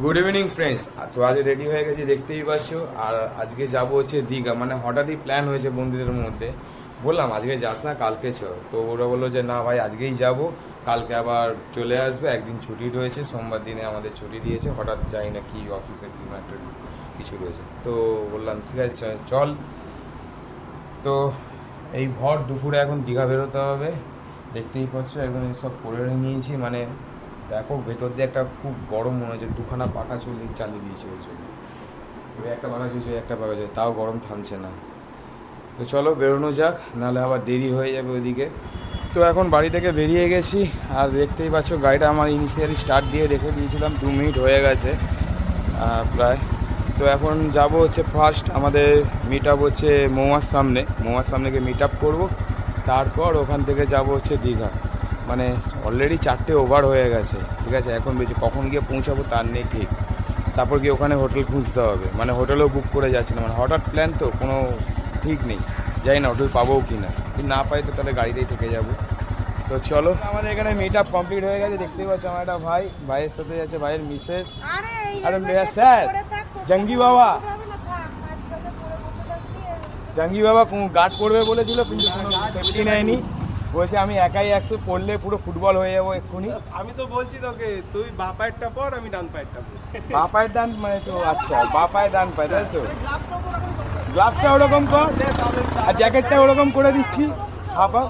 Good evening friends. তো আজ ready হয়ে গেছি দেখতেই পাচ্ছ। আর আজকে যাবো হচ্ছে দীঘা, মানে হঠাৎই প্ল্যান হয়েছে বন্ধুদের মধ্যে। বললাম আজকে যাস না, কালকে চ। তো ওরা বললো যে না ভাই আজকেই যাব, কালকে আবার চলে আসবে, একদিন ছুটি রয়েছে, সোমবার দিনে আমাদের ছুটি দিয়েছে। হঠাৎ যাই না কি অফিসে কি একটা কিছু রয়েছে, তো বললাম ঠিক আছে চল। তো এই ভর দুপুরে এখন দীঘা বেরোতে হবে, দেখতেই পাচ্ছ একদম সব করে নিয়েছি। মানে দেখো ভেতর দিয়ে একটা খুব গরম মনে হচ্ছে, দুখানা পাখা চালিয়ে দিয়েছে ওই জন্য। একটা পাখা চলছে, একটা পাখা চলছে, তাও গরম থামছে না। তো চলো বেরোনো যাক, নাহলে আবার দেরি হয়ে যাবে ওইদিকে। তো এখন বাড়ি থেকে বেরিয়ে গেছি, আর দেখতেই পাচ্ছ গাড়িটা আমার ইনিশিয়ালি স্টার্ট দিয়ে রেখে দিয়েছিলাম, 2 মিনিট হয়ে গেছে প্রায়। তো এখন যাব হচ্ছে ফার্স্ট আমাদের মিট আপ হচ্ছে মৌয়ার সামনে গিয়ে মিট আপ করবো। তারপর ওখান থেকে যাব হচ্ছে দীঘা। মানে অলরেডি 4টে ওভার হয়ে গেছে, ঠিক আছে। এখন বেশি কখন গিয়ে পৌঁছাবো তার নেই ঠিক। তারপর গিয়ে ওখানে হোটেল খুঁজতে হবে, মানে হোটেলও বুক করে যাচ্ছে না, মানে হঠাৎ প্ল্যান তো কোনো ঠিক নেই, জানি না হোটেল পাবোও কি না। না পাই তো তাহলে গাড়িতেই থেকে যাবো। তো চলো, আমাদের এখানে মিট আপ কমপ্লিট হয়ে গেছে, দেখতেই পাচ্ছ আমার একটা ভাইয়ের সাথে যাচ্ছে, ভাইয়ের মিসেস। আরে স্যার জঙ্গি বাবা গার্ড করবে বলেছিল, কিন্তু কোনো সেফটি নেয়নি। বলছে আমি একাই 100 পড়লে পুরো ফুটবল হয়ে যাবো এক্ষুনি। আমি তো বলছি তোকে তুই বাঁ পায়েরটা পর, আমি ডান পায়েরটা পর। বাঁ পায়ের ডান মানে তো আচ্ছা, বাঁ পায়ে ডান পায়ে, তাই তো। গ্লাভসটা ওরকম কর আর জ্যাকেটটা ওরকম করে দিচ্ছি। হাফা।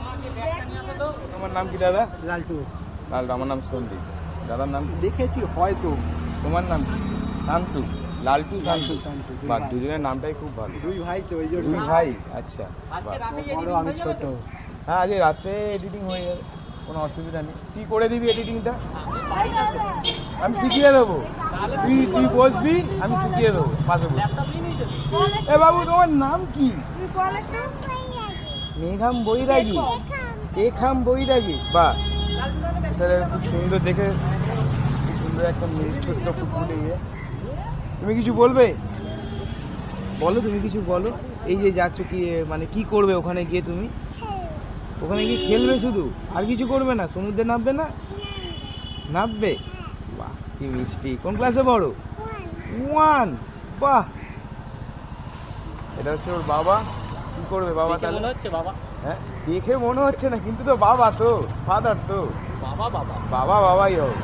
তোমার নাম কি দাদা? লালটু। আমার নাম সন্দীপ। দাদার নাম দেখেছি হয়তো। তোমার নাম কি? শান্তু। লালটু শান্তু। শান্তু। বাহ, দুজনের নামটাই খুব ভালো। দুই ভাই তো, ওই জন্য। দুই ভাই, আচ্ছা। বড় আমি ছোট। হ্যাঁ আজকে রাতে এডিটিং হয়ে যাবে, কোনো অসুবিধা নেই। কি করে দিবি এডিটিংটা? আমি শিখিয়ে দেবো, তুই বসবি, আমি শিখিয়ে দেবো পাশে বসে। এ বাবু তোমার নাম কি? মেঘাম বৈরাগী। এখাম বৈরাগী, বাহ স্যার, খুব সুন্দর দেখে, খুব সুন্দর একটা মেয়ে, ছোট্ট ফুটফুটে ইয়ে। তুমি কিছু বলবে? বলো, তুমি কিছু বলো। এই যে যাচ্ছ কি, মানে কি করবে ওখানে গিয়ে? তুমি ওখানে গিয়ে খেলবে শুধু, আর কিছু করবে না? সমুদ্রে নামবে না? নামবে? বাহ কি মিষ্টি। কোন ক্লাসে পড়ো? 1। বাহ, এটা হচ্ছে ওর বাবা। কি করবে বাবা তাহলে? মনে হচ্ছে বাবা। হ্যাঁ দেখে মনে হচ্ছে না, কিন্তু তো বাবা তো, ফাদার তো। বাবাই হোক।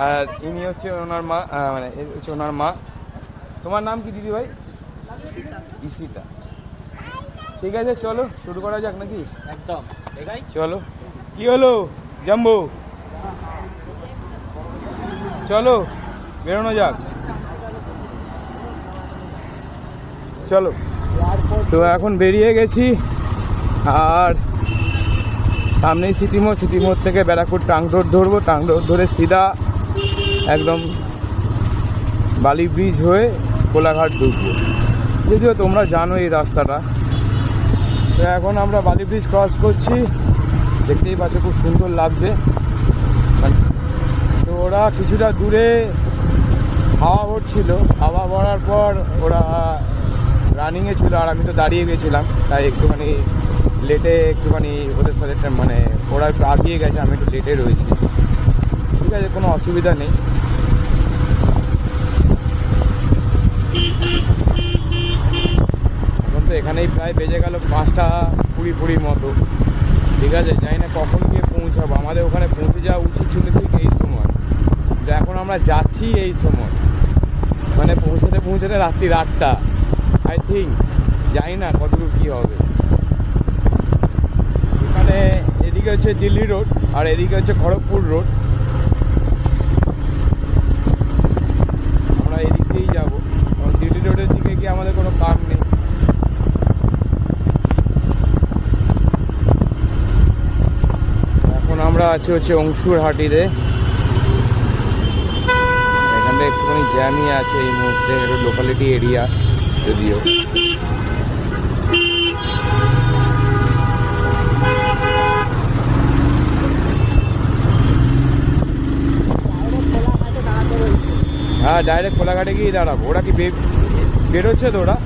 আর ইনি হচ্ছে ওনার মা, মানে হচ্ছে ওনার মা। তোমার নাম কি দিদি ভাই? ঈশিতা। ঠিক আছে চলো শুরু করা যাক নাকি? একদম চলো। কি হলো জাম্বো? চলো বেরোনো যাক, চলো। তো এখন বেরিয়ে গেছি, আর সামনেই সিটিমোড় থেকে ব্যারাকপুর ট্রাঙ্ক রোড ধরবো। ট্রাঙ্ক রোড ধরে সিধা একদম বালি ব্রিজ হয়ে কোলাঘাট ঢুকবো। যদিও তোমরা জানো এই রাস্তাটা। তো এখন আমরা বালি ব্রিজ ক্রস করছি, দেখতেই পাচ্ছ খুব সুন্দর লাগছে। তো ওরা কিছুটা দূরে হাওয়া ভরছিল, হাওয়া ভরার পর ওরা রানিংয়ে ছিল, আর আমি তো দাঁড়িয়ে গেছিলাম, তাই একটুখানি লেটে, একটুখানি ওদের সাথে মানে ওরা একটু আগিয়ে গেছে, আমি একটু লেটে রয়েছি। ঠিক আছে, কোনো অসুবিধা নেই। এখন তো এখানেই প্রায় বেজে গেল 5টা 20 মতো। ঠিক আছে, জানি না কখন গিয়ে পৌঁছাবো। আমাদের ওখানে পৌঁছে যাওয়া উচিত ছিল ঠিক এই সময়, কিন্তু এখন আমরা যাচ্ছি এই সময়, মানে পৌঁছাতে রাত্রি 8টা আই থিঙ্ক। জানি না কতদূর কী হবে। এখানে এদিকে হচ্ছে দিল্লি রোড, আর এদিকে হচ্ছে খড়গপুর রোড। আমরা এদিক দিয়েই যাবো, কারণ দিল্লি রোডের দিকে গিয়ে আমাদের কোনো কাম নেই। এখন আমরা আছি হচ্ছে অংশুরহাটিতে। এখানটা একটুখানি জ্যামই আছে এই মুহূর্তে, এটা লোকালিটি এরিয়া যদিও। হ্যাঁ ডাইরেক্ট কোলাঘাটে গিয়ে দাঁড়াবো। ওরা কি বেরোচ্ছে তো? ওরা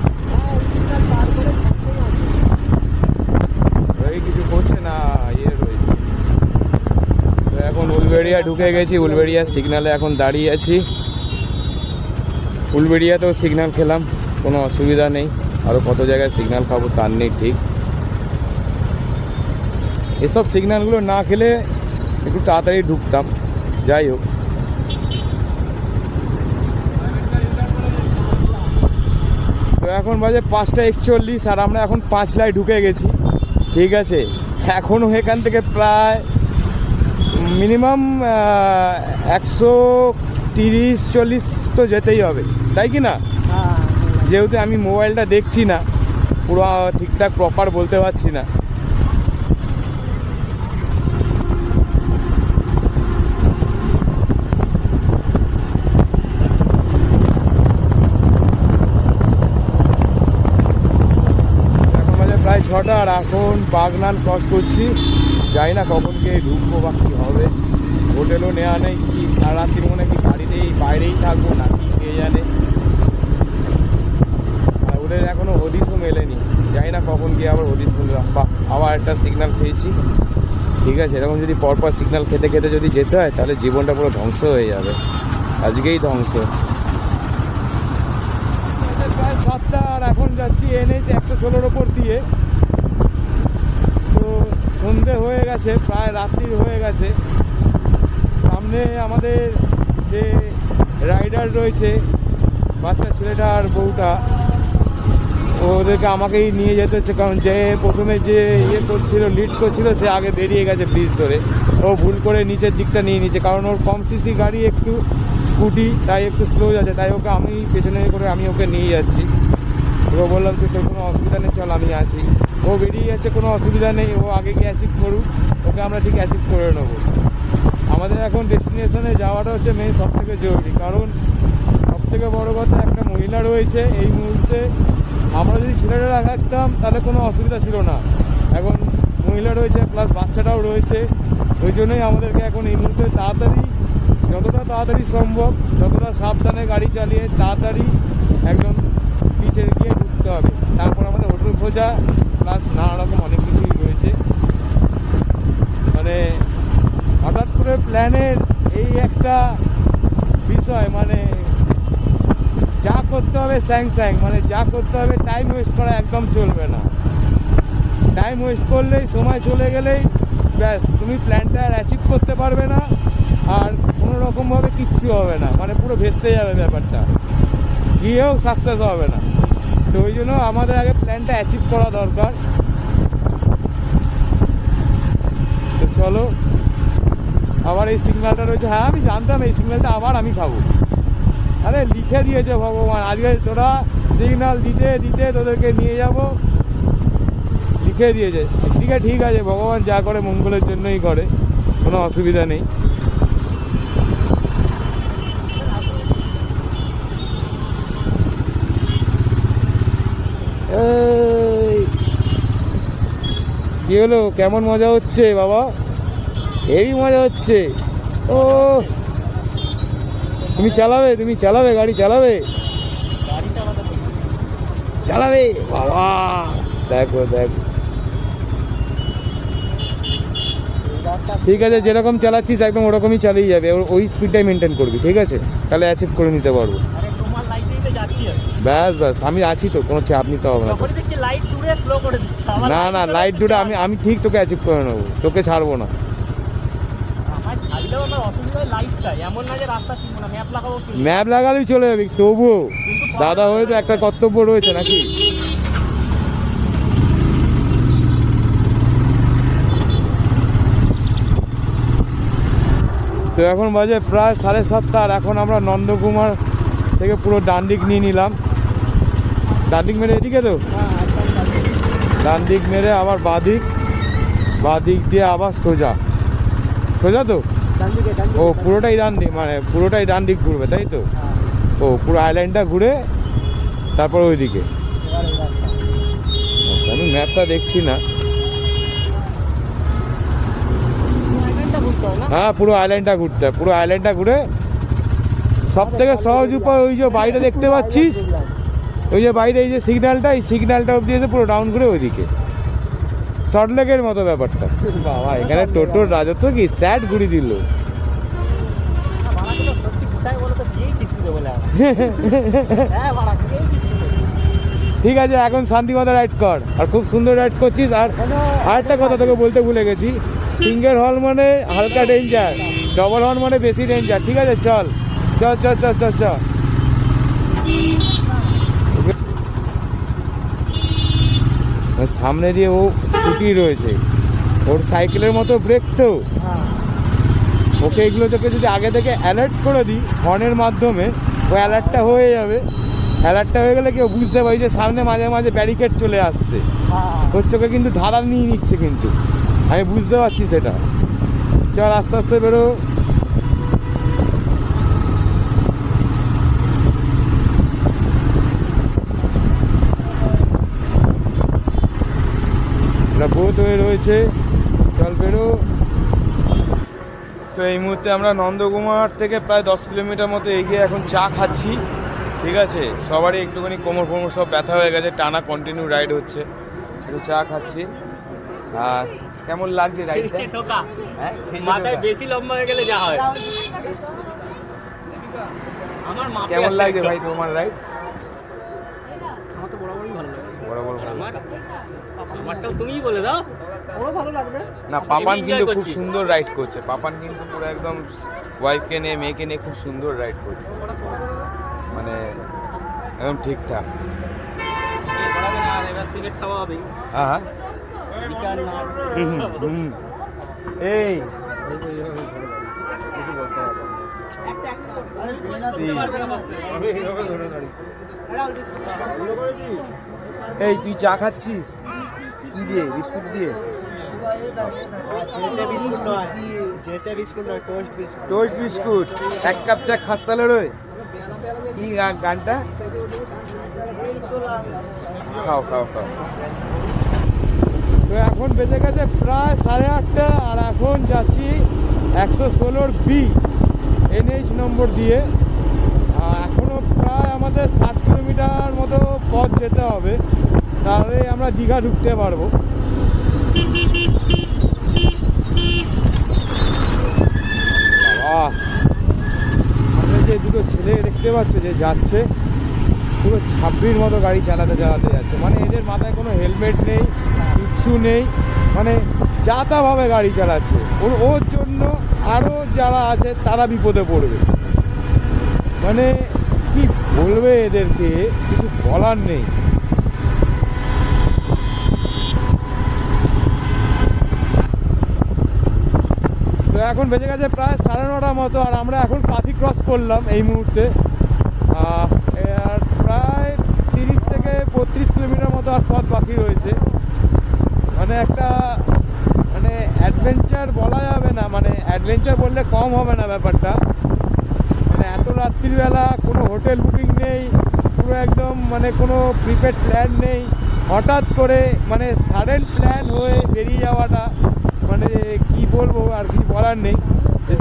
কিছু করছে না, ইয়ে রয়েছে। তো এখন উলবেড়িয়া উলবেড়িয়া ঢুকে গেছি, উলবেড়িয়া সিগনালে এখন দাঁড়িয়ে আছি। উলবেড়িয়াতেও সিগন্যাল খেলাম, কোনো অসুবিধা নেই। আরও কত জায়গায় সিগন্যাল খাবো তার নেই ঠিক। এসব সিগন্যালগুলো না খেলে একটু তাড়াতাড়ি ঢুকতাম। যাই হোক, তো এখন বাজে 5:41 আর আমরা এখন 5 ঢুকে গেছি। ঠিক আছে, এখনও এখান থেকে প্রায় মিনিমাম 130-140 তো যেতেই হবে, তাই কি না? যেহেতু আমি মোবাইলটা দেখছি না, পুরো ঠিকঠাক প্রপার বলতে পারছি না। এখন বাজে প্রায় 6টা আর এখন বাগনান ক্রস করছি। যাই না কখন গিয়ে ঢুকবো বা কী হবে। হোটেলও নেওয়া নেই, কি সারা রাত্রির মনে কি বাড়িতেই বাইরেই থাকবো না কি কে জানে। আর ওদের এখনও হদিসও মেলেনি, জানি না কখন গিয়ে আবার হদিস মিললাম বা আবার একটা সিগন্যাল খেয়েছি। ঠিক আছে, এরকম যদি পরপর সিগন্যাল খেতে খেতে যদি যেতে হয় তাহলে জীবনটা পুরো ধ্বংস হয়ে যাবে। আজকেই ধ্বংস। প্রায় 7টা আর এখন যাচ্ছি NH 116-র ওপর দিয়ে। তো সন্ধে হয়ে গেছে, প্রায় রাত্রি হয়ে গেছে। সামনে আমাদের যে রাইডার রয়েছে, বাচ্চা ছেলেটা আর বউটা, ওদেরকে আমাকেই নিয়ে যেতে হচ্ছে। কারণ যে প্রথমে যে করছিল, লিড করছিল, সে আগে বেরিয়ে গেছে ব্রিজ ধরে। ও ভুল করে নিচের দিকটা নিয়ে নিচ্ছে, কারণ ওর কম সিসি গাড়ি, একটু স্কুটি, তাই একটু স্লো যাচ্ছে। তাই ওকে আমি পেছনে করে আমি ওকে নিয়ে যাচ্ছি। ওকে বললাম যে তোর কোনো অসুবিধা নেই, চল আমি আছি। ও বেরিয়ে যাচ্ছে, কোনো অসুবিধা নেই, ও আগে গিয়ে অ্যাচিভ করুক, ওকে আমরা ঠিক অ্যাচিভ করে নেবো। আমাদের এখন ডেস্টিনেশনে যাওয়াটা হচ্ছে মেন সবথেকে জরুরি। কারণ সবথেকে বড় কথা, একটা মহিলা রয়েছে এই মুহূর্তে। আমরা যদি ছেলেটা রাখতাম তাহলে কোনো অসুবিধা ছিল না। এখন মহিলা রয়েছে প্লাস বাচ্চাটাও রয়েছে, ওই জন্যই আমাদেরকে এখন এই মুহূর্তে তাড়াতাড়ি, যতটা তাড়াতাড়ি সম্ভব, যতটা সাবধানে গাড়ি চালিয়ে তাড়াতাড়ি একদম পিছে গিয়ে ঢুকতে হবে। তারপর আমাদের হোটেল খোঁজা প্লাস নানা রকম অনেক কিছুই রয়েছে। মানে হঠাৎ করে প্ল্যানের এই একটা বিষয়, মানে যা করতে হবে স্যাং, মানে যা করতে হবে, টাইম ওয়েস্ট করা একদম চলবে না। টাইম ওয়েস্ট করলেই, সময় চলে গেলেই ব্যাস, তুমি প্ল্যানটা আর অ্যাচিভ করতে পারবে না, আর কোনো রকমভাবে কিচ্ছু হবে না, মানে পুরো ভেস্তে যাবে ব্যাপারটা, গিয়েও সাকসেস হবে না। তো ওই জন্য আমাদের আগে প্ল্যানটা অ্যাচিভ করা দরকার। তো চলো, আবার এই সিগন্যালটা রয়েছে। হ্যাঁ, আমি জানতাম এই সিগন্যালটা আবার আমি খাবো। আরে লিখে দিয়েছে ভগবান, আজকে তোরা সিগন্যাল দিতে দিতে তোদেরকে নিয়ে যাব, লিখে দিয়েছে। ঠিক আছে, ভগবান যা করে মঙ্গলের জন্যই করে, কোনো অসুবিধা নেই। কি হলো, কেমন মজা হচ্ছে বাবা? হেভি মজা হচ্ছে। ও তুমি চালাবে গাড়ি চালাবে বাবা, দেখো। ঠিক আছে, যেরকম চালাচ্ছিস একদম ওরকমই চালিয়ে যাবে, ওই স্পিডটাই মেনটেন করবি, ঠিক আছে? তাহলে অ্যাচিভ করে নিতে পারবো। ব্যাস আমি আছি তো, কোনো চাপ নিতে হবে না। না লাইট দুটো আমি ঠিক তোকে অ্যাচিভ করে নেবো, তোকে ছাড়বো না। ম্যাপ লাগালেই চলে যাবি, তবুও দাদা হয়ে তো একটা কর্তব্য রয়েছে নাকি? তো এখন বাজে প্রায় 7:30 আর এখন আমরা নন্দকুমার থেকে পুরো ডান দিক নিয়ে নিলাম। ডান দিক মেরে এদিকে তো, ডান দিক মেরে আবার বাঁ দিক দিয়ে আবার সোজা তো। ও পুরোটাই ডান দিক, মানে পুরোটাই ডান দিক ঘুরবে, তাই তো? ও পুরো আইল্যান্ডটা ঘুরে তারপর ওইদিকে। আমি ম্যাপটা দেখছি না। হ্যাঁ, পুরো আইল্যান্ডটা ঘুরতে হবে, পুরো আইল্যান্ডটা ঘুরে সব থেকে সহজ উপায়, ওই যে বাইরে দেখতে পাচ্ছিস, ওই যে বাইরে এই যে সিগন্যালটা, এই সিগন্যালটা অব্দি এসে পুরো ডাউন করে ওইদিকে, সল্টলেকের মতো ব্যাপারটা। বাবা, এখানে টোটোর রাজত্ব কি, স্যাট ঘুরি দিল। ঠিক আছে, এখন শান্তিমতো রাইড কর, আর খুব সুন্দর রাইড করছিস। আর আরেকটা কথা তোকে বলতে ভুলে গেছি, সিঙ্গেল হর্ন মানে হালকা ডেঞ্জার, ডবল হর্ন মানে বেশি ডেঞ্জার। ঠিক আছে, চল চল চল চল চল চল। সামনে দিয়ে ও স্কুটি রয়েছে, ওর সাইকেলের মতো ব্রেক তো, ওকে এগুলো তোকে যদি আগে থেকে অ্যালার্ট করে দিই হর্নের মাধ্যমে, ও অ্যালার্টটা হয়ে যাবে। অ্যালার্টটা হয়ে গেলে কেউ বুঝতে পারি যে সামনে মাঝে মাঝে ব্যারিকেড চলে আসছে, ওর চোখে কিন্তু ধাঁধা নিয়ে নিচ্ছে, কিন্তু আমি বুঝতে পারছি সেটা। চল আস্তে আস্তে বেরো। বোধ হয়ে রয়েছে, চল বেরো। তো এই মুহূর্তে আমরা নন্দকুমার থেকে প্রায় 10 কিলোমিটার মতো এগিয়ে এখন চা খাচ্ছি। ঠিক আছে, সবারই একটুখানি কোমর ফোমর সব ব্যথা হয়ে গেছে, টানা কন্টিনিউ রাইড হচ্ছে, একটু চা খাচ্ছি। আর কেমন লাগছে রাইডটা? হ্যাঁ, মাথায় বেশি লম্বা হয়ে গেলে যা হয়। আমার মাপে কেমন লাগছে ভাই তোমার রাইড? আমার তো বরাবরই ভালো লাগে। বরাবর ভালো। আমারটাও তুমিই বলে দাও, ওরও ভালো লাগবে। না, পাপান কিন্তু খুব সুন্দর রাইড করছে, পাপান কিন্তু পুরো একদম ওয়াইফকে নিয়ে মেয়েকে নিয়ে খুব সুন্দর রাইড করছে, মানে একদম ঠিকঠাক। সিগারেট খাওয়া হবে। হ্যাঁ, এই এই তুই চা খাচ্ছিস কি দিয়ে? বিস্কুট দিয়ে? টোস্ট বিস্কুট, এক কাপ চা খাস তাহলে রে? কি গানটা? খাও খাও খাও। তো এখন বেজে গেছে প্রায় 8:30, আর এখন যাচ্ছি 116 বি NH নম্বর দিয়ে। এখনও প্রায় আমাদের 60 কিলোমিটার মতো পথ যেতে হবে, তাহলে আমরা দীঘা ঢুকতে পারবো। আমরা যে দুটো ছেলে দেখতে পাচ্ছ যে যাচ্ছে, পুরো 26 মতো গাড়ি চালাতে চালাতে যাচ্ছে, মানে এদের মাথায় কোনো হেলমেট নেই, কিচ্ছু নেই, মানে যাতাভাবে গাড়ি চালাচ্ছে। ওর জন্য আরও যারা আছে তারা বিপদে পড়বে, মানে কি বলবে এদেরকে, কিছু বলার নেই। তো এখন বেজে গেছে প্রায় 9:30 মতো, আর আমরা এখন কাঁথি ক্রস করলাম এই মুহূর্তে। আর প্রায় 30 থেকে 32 কিলোমিটার মতো আর পথ বাকি রয়েছে। মানে একটা মানে অ্যাডভেঞ্চার বলা যাবে না, মানে অ্যাডভেঞ্চার বললে কম হবে না ব্যাপারটা। মানে এত রাত্রিবেলা কোনো হোটেল বুকিং নেই, পুরো একদম মানে কোনো প্রিপেড প্ল্যান নেই, হঠাৎ করে মানে সাডেন প্ল্যান হয়ে বেরিয়ে যাওয়াটা, মানে কি বলবো আর কিছু বলার নেই।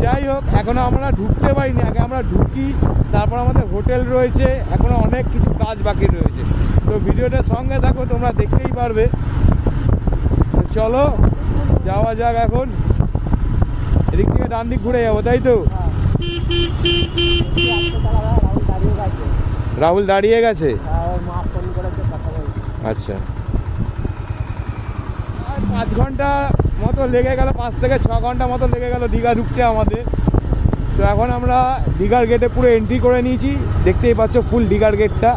যাই হোক, এখনও আমরা ঢুকতে পারিনি, আগে আমরা ঢুকি, তারপর আমাদের হোটেল রয়েছে, এখনও অনেক কিছু কাজ বাকি রয়েছে। তো ভিডিওটার সঙ্গে থাকো, তোমরা দেখতেই পারবে। চলো যাওয়া যাক। এখন এদিক থেকে ডান দিক ঘুরে যাবো, তাই তো? রাহুল দাঁড়িয়ে গেছে, আচ্ছা। 5 ঘন্টা মতো লেগে গেল, 5 থেকে 6 ঘন্টা মতো লেগে গেল দীঘা ঢুকতে আমাদের। তো এখন আমরা দীঘার গেটে পুরো এন্ট্রি করে নিয়েছি, দেখতেই পাচ্ছ ফুল দীঘার গেটটা,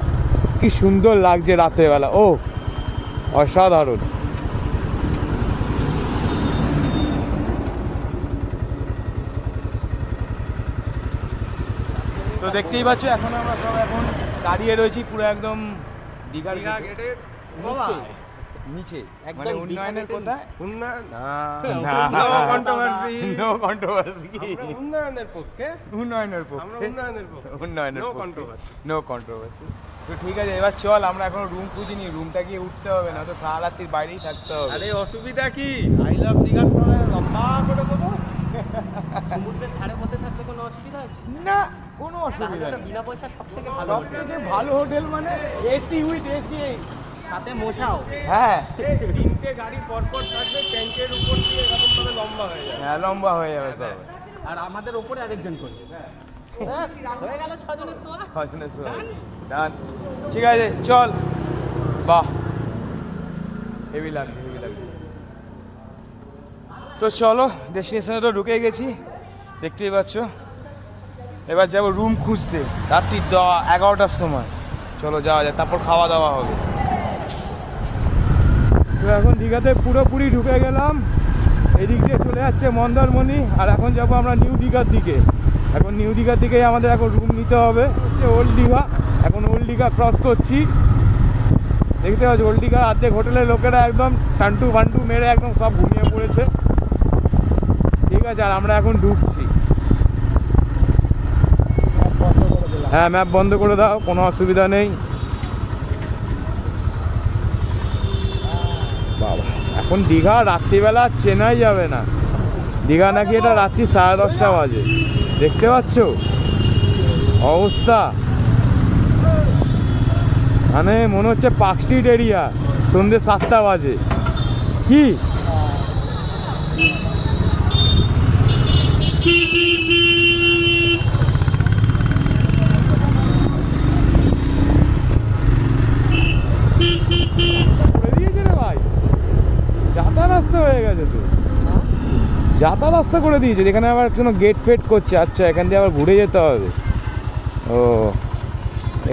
কি সুন্দর লাগছে রাত্রেবেলা, ও অসাধারণ। তো দেখতেই পাচ্ছ এখন আমরা সব এখন দাঁড়িয়ে রয়েছি পুরো একদম দীঘার গেটের নিচে, মানে উন্নয়নের কোথায়? উন্নয়ন নো কন্ট্রোভার্সি, নো কন্ট্রোভার্সি। উন্নয়নের পক্ষে, উন্নয়নের পক্ষে, আমরা উন্নয়নের পক্ষে, উন্নয়নের নো পক্ষে, কন্ট্রোভার্সি। No controversy. তো ঠিক আছে, এবার চল, আমরা এখনো রুম খুঁজিনি, রুমটা গিয়ে উঠতে হবে, না তো সারা রাত্রির বাইরেই থাকতে হবে। আরে অসুবিধা কি, আই লাভ দীঘার পরে লম্বা করে দেবো। সমুদ্রের ধারে বসে থাকলে কোনো অসুবিধা আছে? না, কোনো অসুবিধা নেই। বিনা পয়সা সব থেকে ভালো সব থেকে ভালো হোটেল মানে এসি উইথ এসি, সাথে মশাও। হ্যাঁ 3টে গাড়ি পরপর থাকবে, ট্যাঙ্কের উপর দিয়ে এরকম ভাবে লম্বা হয়ে যাবে। হ্যাঁ, লম্বা হয়ে যাবে সব। আর আমাদের ওপরে আরেকজন করে। ব্যাস, হয়ে গেল 6 জনের শোয়া। ডান, ঠিক আছে চল। বাহ, হেভি লাগবে হেভি লাগবে। তো চলো, ডেস্টিনেশনে তো ঢুকে গেছি, দেখতেই পাচ্ছ। এবার যাবো রুম খুঁজতে রাত্রি 11টার সময়। চলো যাওয়া যায়, তারপর খাওয়া দাওয়া হবে। তো এখন দীঘাতে পুরোপুরি ঢুকে গেলাম। এদিক দিয়ে চলে যাচ্ছে মন্দারমণি, আর এখন যাব আমরা নিউ দীঘার দিকে। এখন নিউ দীঘার দিকেই আমাদের এখন রুম নিতে হবে। হচ্ছে ওল্ড দীঘা, এখন ওল্ড দীঘা ক্রস করছি। দেখতে পাচ্ছি ওল্ড দীঘার অর্ধেক হোটেলের লোকেরা একদম টান্টু ফান্টু মেরে একদম সব ঘুমিয়ে পড়েছে। ঠিক আছে, আর আমরা এখন ঢুকছি। হ্যাঁ, ম্যাপ বন্ধ করে দাও, কোনো অসুবিধা নেই। বাবা, এখন দীঘা রাত্রিবেলা চেনাই যাবে না। দীঘা নাকি এটা রাত্রি 10:30 বাজে, দেখতে পাচ্ছ অবস্থা। মানে মনে হচ্ছে পার্ক স্ট্রিট এরিয়া, সন্ধ্যে 7টা বাজে। কি রাস্তা হয়ে গেছে তো, যাতা রাস্তা করে দিয়েছে। এখানে আবার কোনো গেট ফেট করছে। আচ্ছা, এখান দিয়ে আবার ঘুরে যেতে হবে। ও,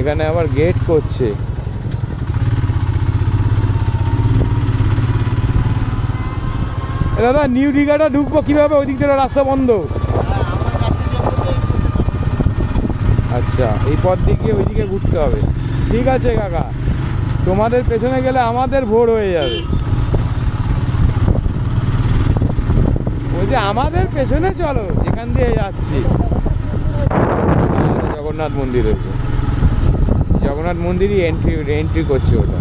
এখানে আবার গেট করছে। দাদা, নিউ দীঘাটা ঢুকবো কিভাবে? ওই দিক থেকে রাস্তা বন্ধ। আচ্ছা, এই পথ দিকে ওইদিকে ঘুরতে হবে। ঠিক আছে কাকা, তোমাদের পেছনে গেলে আমাদের ভোর হয়ে যাবে। ওই যে আমাদের পেছনে চলো, যেখান দিয়ে যাচ্ছি। জগন্নাথ মন্দির হয়েছে, জগন্নাথ মন্দিরই এন্ট্রি করছে ওটা।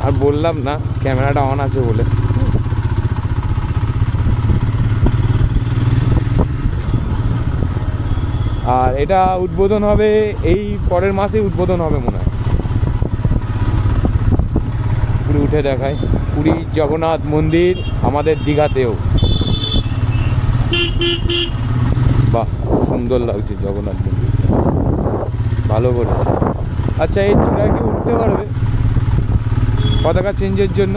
আর বললাম না ক্যামেরাটা অন আছে বলে। আর এটা উদ্বোধন হবে এই পরের মাসে, উদ্বোধন হবে মনে হয়। পুরী উঠে দেখায়, পুরী জগন্নাথ মন্দির আমাদের দীঘাতেও। বাহ, সুন্দর লাগছে জগন্নাথ মন্দির, ভালো করে। আচ্ছা, এই চূড়ায় কি উঠতে পারবে পতাকা চেঞ্জের জন্য?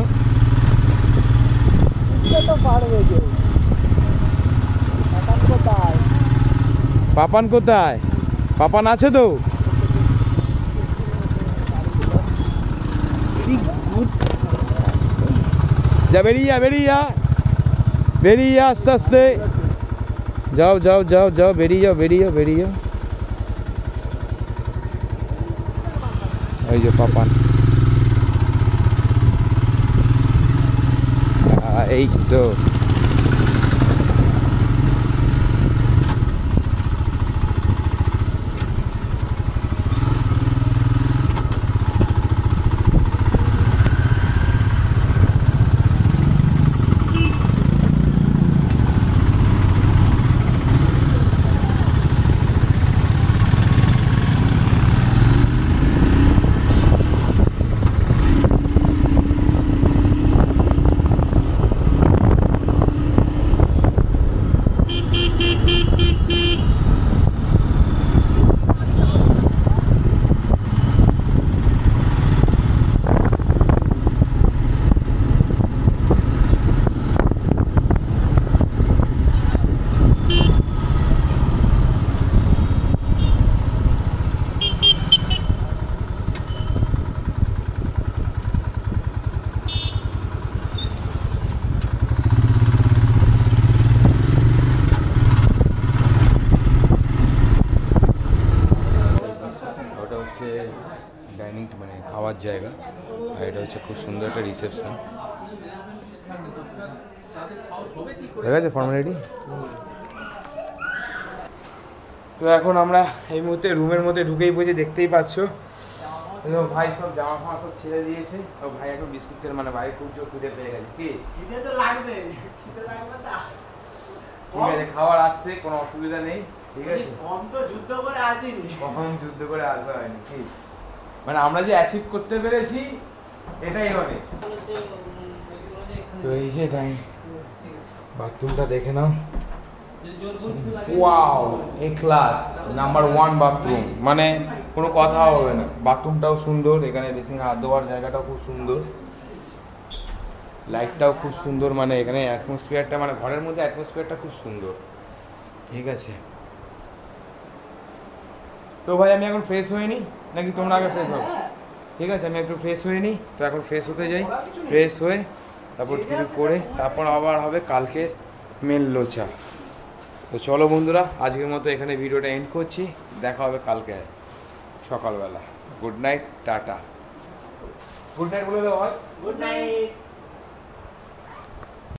পাপান কোথায়? পাপান আছে তো? যা, বেরিয়ে যা, বেরিয়ে যা, বেরিয়ে যা আস্তে আস্তে। যাও যাও যাও যাও, বেরিয়ে যাও, বেরিয়ে যাও, বেরিয়ে যাও। ওই যে পাপান, এই তো। ডাইনিং মানে খাওয়ার জায়গা, আর এটা হচ্ছে খুব সুন্দর একটা রিসেপশন। ঠিক আছে, ফর্মালিটি। তো এখন আমরা এই মুহূর্তে রুমের মধ্যে ঢুকেই পড়েছি, দেখতেই পাচ্ছ। ভাই সব জামা ফামা সব ছেড়ে দিয়েছে। ও ভাই এখন বিস্কুট খেয়ে, মানে ভাই খুব জোর খিদে পেয়ে গেছে। কি খিদে তো লাগবে, খিদে লাগবে না। ঠিক আছে, খাবার আসছে, কোনো অসুবিধা নেই। ঠিক আছে, কম তো যুদ্ধ করে আসিনি, কখন যুদ্ধ করে আসা হয়নি। ঠিক, মানে আমরা যে অ্যাচিভ করতে পেরেছি এটাই অনেক। তো এই যে তাই বাথরুমটা দেখে নাও, ওয়াও এ ক্লাস নাম্বার 1 বাথরুম, মানে কোনো কথা হবে না। বাথরুমটাও সুন্দর, এখানে বেসিং হাত ধোয়ার জায়গাটাও খুব সুন্দর, লাইটটাও খুব সুন্দর, মানে এখানে অ্যাটমসফিয়ারটা মানে ঘরের মধ্যে অ্যাটমসফিয়ারটা খুব সুন্দর। ঠিক আছে, তো ভাই আমি এখন ফ্রেশ হয়ে নিই নাকি তোমরা আগে ফ্রেশ হবে? ঠিক আছে, আমি একটু ফ্রেশ হয়ে নিই। তো এখন ফ্রেশ হতে যাই, ফ্রেশ হয়ে তারপর কিছু করে তারপর আবার হবে কালকের মেন লোচা। তো চলো বন্ধুরা, আজকের মতো এখানে ভিডিওটা এন্ড করছি, দেখা হবে কালকে সকালবেলা। Good night, tata. Good night বলে দাও ভাই। Good night.